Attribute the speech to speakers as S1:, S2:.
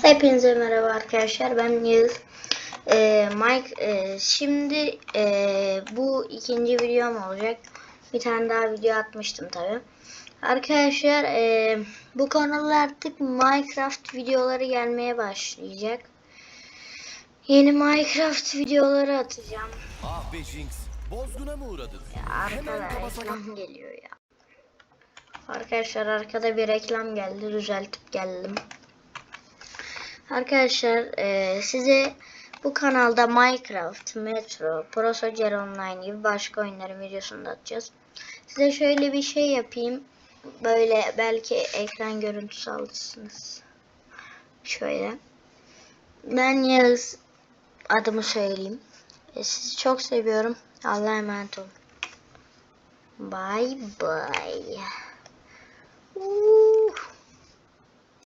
S1: Hepinize merhaba arkadaşlar, ben Yağız. Şimdi bu ikinci videom olacak. Bir tane daha video atmıştım tabi. Arkadaşlar bu kanalda artık Minecraft videoları gelmeye başlayacak. Yeni Minecraft videoları atacağım.
S2: Ah be Jinx, bozguna mı uğradın?
S1: Arkada reklam geliyor ya. Arkadaşlar arkada bir reklam geldi, düzeltip geldim. Arkadaşlar size bu kanalda Minecraft, Metro, Pro Soccer Online gibi başka oyunların videosunu da atacağız. Size şöyle bir şey yapayım. Böyle belki ekran görüntüsü alırsınız. Şöyle. Ben Yağız, adımı söyleyeyim. Sizi çok seviyorum. Allah'a emanet olun. Bye bye.